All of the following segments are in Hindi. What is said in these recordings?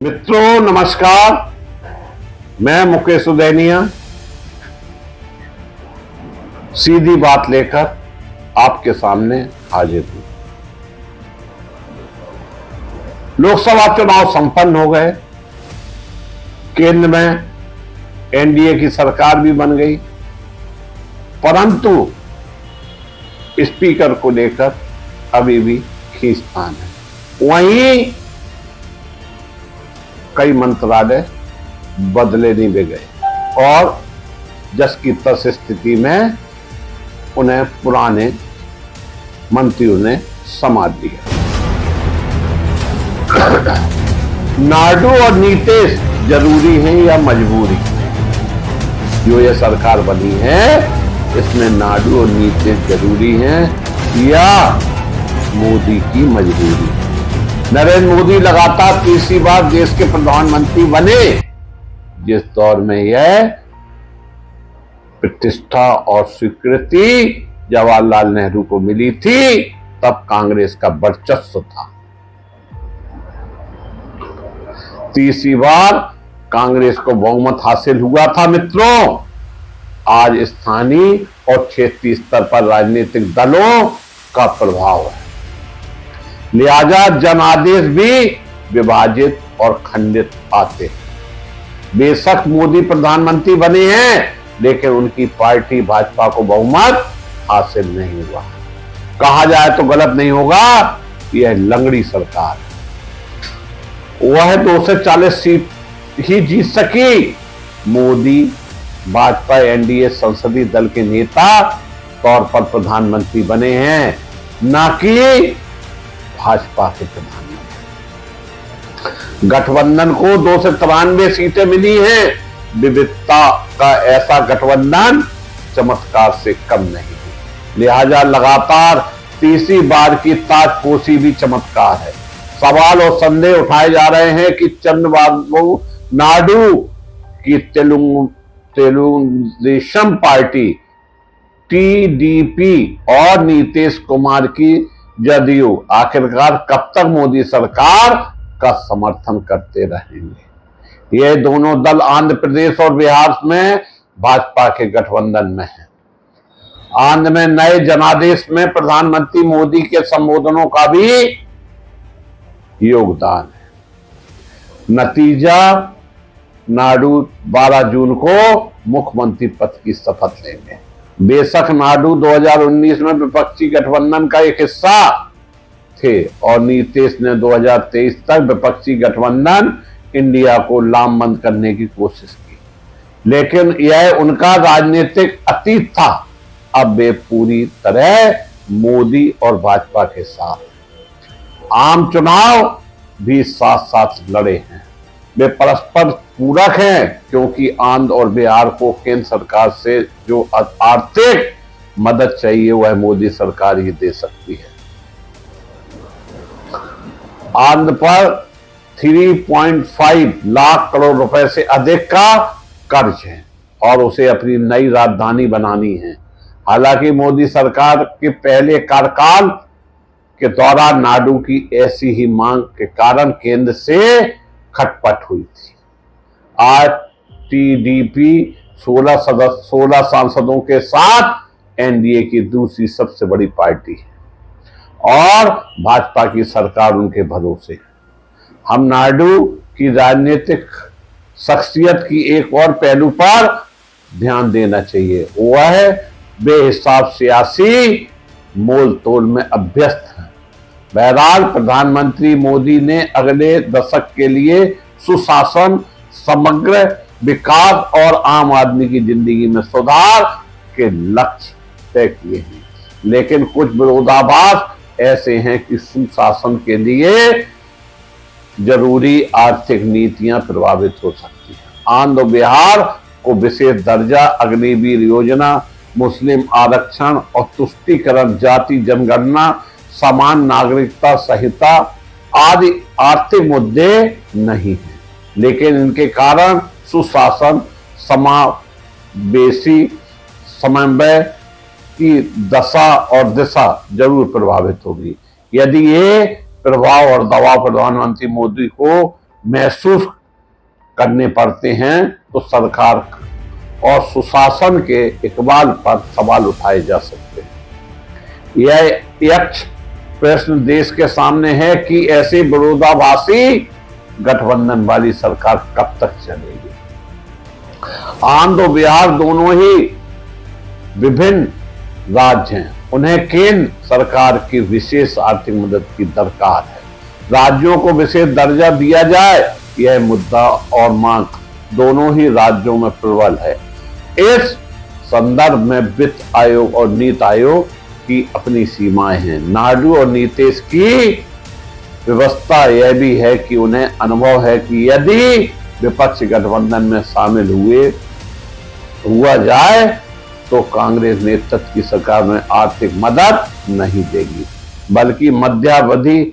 मित्रों नमस्कार, मैं मुकेश उदैनिया सीधी बात लेकर आपके सामने हाजिर हूं। लोकसभा चुनाव संपन्न हो गए, केंद्र में एनडीए की सरकार भी बन गई, परंतु स्पीकर को लेकर अभी भी खींचतान है। वहीं कई मंत्रालय बदले नहीं भी गए और जस की तस स्थिति में उन्हें पुराने मंत्रियों ने संभाल लिया। नायडू और नीतीश जरूरी है या मजबूरी? जो ये सरकार बनी है इसमें नायडू और नीतीश जरूरी हैं या मोदी की मजबूरी? नरेंद्र मोदी लगातार तीसरी बार देश के प्रधानमंत्री बने। जिस दौर में यह प्रतिष्ठा और स्वीकृति जवाहरलाल नेहरू को मिली थी, तब कांग्रेस का वर्चस्व था। तीसरी बार कांग्रेस को बहुमत हासिल हुआ था। मित्रों, आज स्थानीय और क्षेत्रीय स्तर पर राजनीतिक दलों का प्रभाव है, लिहाजा जनादेश भी विभाजित और खंडित आते हैं। बेशक मोदी प्रधानमंत्री बने हैं, लेकिन उनकी पार्टी भाजपा को बहुमत हासिल नहीं हुआ। कहा जाए तो गलत नहीं होगा, यह लंगड़ी सरकार है। वह 240 सीट ही जीत सकी। मोदी भाजपा एनडीए संसदीय दल के नेता तौर पर प्रधानमंत्री बने हैं, न कि भाजपा के प्रधानमंत्री। गठबंधन को 293 सीटें मिली हैं। विविधता का ऐसा गठबंधन चमत्कार से कम नहीं है, लिहाजा लगातार तीसरी बार की ताजपोशी भी चमत्कार है। सवाल और संदेह उठाए जा रहे हैं कि चंद्रबाबू नायडू की तेलुगुदेशम पार्टी टीडीपी और नीतीश कुमार की जदयू आखिरकार कब तक मोदी सरकार का समर्थन करते रहेंगे। ये दोनों दल आंध्र प्रदेश और बिहार में भाजपा के गठबंधन में हैं। आंध्र में नए जनादेश में प्रधानमंत्री मोदी के संबोधनों का भी योगदान है। नतीजा, नायडू 12 जून को मुख्यमंत्री पद की शपथ लेंगे। बेशक नायडू 2019 में विपक्षी गठबंधन का एक हिस्सा थे और नीतीश ने 2023 तक विपक्षी गठबंधन इंडिया को लामबंद करने की कोशिश की, लेकिन यह उनका राजनीतिक अतीत था। अब वे पूरी तरह मोदी और भाजपा के साथ आम चुनाव भी साथ साथ लड़े हैं। वे परस्पर पूरक हैं, क्योंकि आंध्र और बिहार को केंद्र सरकार से जो आर्थिक मदद चाहिए वह मोदी सरकार ही दे सकती है। आंध्र पर 3.5 लाख करोड़ रुपए से अधिक का कर्ज है और उसे अपनी नई राजधानी बनानी है। हालांकि मोदी सरकार के पहले कार्यकाल के दौरान नायडू की ऐसी ही मांग के कारण केंद्र से खटपट हुई थी। आज टीडीपी 16 सांसदों के साथ एनडीए की दूसरी सबसे बड़ी पार्टी है और भाजपा की सरकार उनके भरोसे है। हम नायडू की राजनीतिक शख्सियत की एक और पहलू पर ध्यान देना चाहिए, वह बेहिसाब सियासी मोल तोल में अभ्यस्त है। बहरहाल प्रधानमंत्री मोदी ने अगले दशक के लिए सुशासन, समग्र विकास और आम आदमी की जिंदगी में सुधार के लक्ष्य तय किए हैं, लेकिन कुछ विरोधाभास ऐसे हैं कि सुशासन के लिए जरूरी आर्थिक नीतियां प्रभावित हो सकती हैं। आंध्र बिहार को विशेष दर्जा, अग्निवीर योजना, मुस्लिम आरक्षण और तुष्टीकरण, जाति जनगणना, समान नागरिकता संहिता आदि आर्थिक मुद्दे नहीं हैं, लेकिन इनके कारण सुशासन, समावेशी समन्वय की दशा और दिशा जरूर प्रभावित होगी। यदि ये प्रभाव और दबाव प्रधानमंत्री मोदी को महसूस करने पड़ते हैं तो सरकार और सुशासन के इकबाल पर सवाल उठाए जा सकते हैं। यह यक्ष प्रश्न देश के सामने है कि ऐसे विरोधाभासी गठबंधन वाली सरकार कब तक चलेगी। आंध्र और बिहार दोनों ही विभिन्न राज्य हैं, उन्हें केंद्र सरकार की विशेष आर्थिक मदद की दरकार है। राज्यों को विशेष दर्जा दिया जाए, यह मुद्दा और मांग दोनों ही राज्यों में प्रबल है। इस संदर्भ में वित्त आयोग और नीति आयोग की अपनी सीमाएं हैं। नायडू और नीतीश की व्यवस्था यह भी है कि उन्हें अनुभव है कि यदि विपक्ष गठबंधन में शामिल हुआ जाए तो कांग्रेस नेतृत्व की सरकार में आर्थिक मदद नहीं देगी, बल्कि मध्यावधि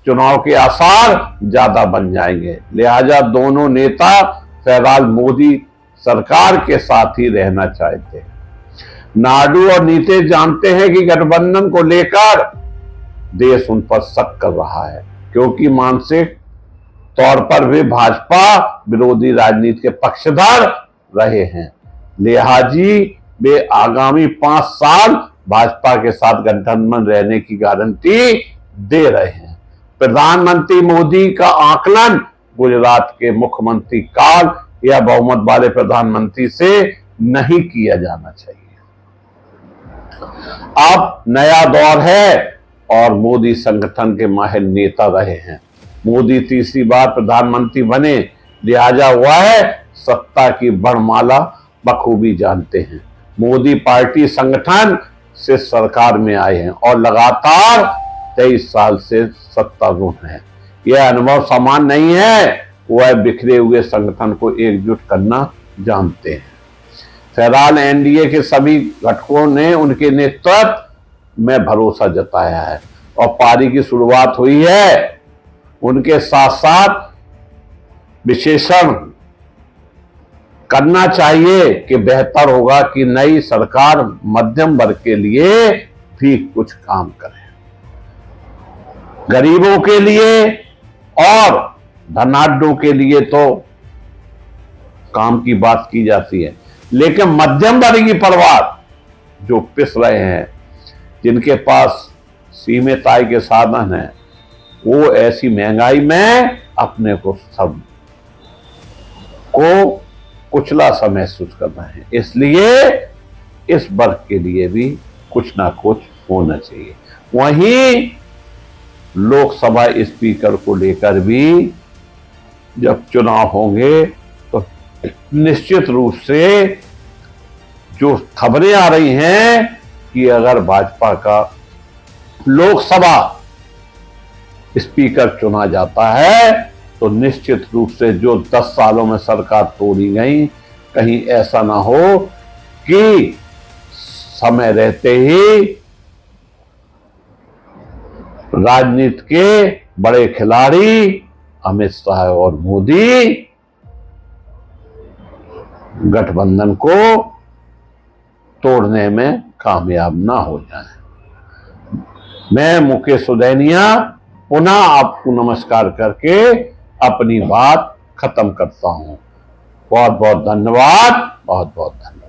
चुनाव के आसार ज्यादा बन जाएंगे। लिहाजा दोनों नेता फिलहाल मोदी सरकार के साथ ही रहना चाहते हैं। नायडू और नीतीश जानते हैं कि गठबंधन को लेकर देश उन पर शक कर रहा है, क्योंकि मानसिक तौर पर वे भाजपा विरोधी राजनीति के पक्षधर रहे हैं। लिहाजा वे आगामी 5 साल भाजपा के साथ गठबंधन में रहने की गारंटी दे रहे हैं। प्रधानमंत्री मोदी का आकलन गुजरात के मुख्यमंत्री काल या बहुमत वाले प्रधानमंत्री से नहीं किया जाना चाहिए। अब नया दौर है और मोदी संगठन के माहिर नेता रहे हैं। मोदी तीसरी बार प्रधानमंत्री बने, लिहाजा वह सत्ता की बड़माला बखूबी जानते हैं। मोदी पार्टी संगठन से सरकार में आए हैं और लगातार 23 साल से सत्तारूढ़ हैं। यह अनुभव समान नहीं है, वह बिखरे हुए संगठन को एकजुट करना जानते हैं। फिलहाल एनडीए के सभी घटकों ने उनके नेतृत्व में भरोसा जताया है और पारी की शुरुआत हुई है। उनके साथ साथ विश्लेषण करना चाहिए कि बेहतर होगा कि नई सरकार मध्यम वर्ग के लिए भी कुछ काम करे, गरीबों के लिए और धनाढ्यों के लिए तो काम की बात की जाती है, लेकिन मध्यम वर्गीय परिवार जो पिस रहे हैं, जिनके पास सीमित आय के साधन हैं, वो ऐसी महंगाई में अपने को सब को कुचला सा महसूस कर रहे हैं। इसलिए इस वर्ग के लिए भी कुछ ना कुछ होना चाहिए। वहीं लोकसभा स्पीकर को लेकर भी जब चुनाव होंगे तो निश्चित रूप से जो खबरें आ रही हैं कि अगर भाजपा का लोकसभा स्पीकर चुना जाता है तो निश्चित रूप से जो 10 सालों में सरकार तोड़ी गई, कहीं ऐसा ना हो कि समय रहते ही राजनीति के बड़े खिलाड़ी अमित शाह और मोदी गठबंधन को तोड़ने में कामयाब ना हो जाए। मैं मुकेश सुदैनिया पुनः आपको नमस्कार करके अपनी बात खत्म करता हूं। बहुत बहुत धन्यवाद, बहुत बहुत धन्यवाद।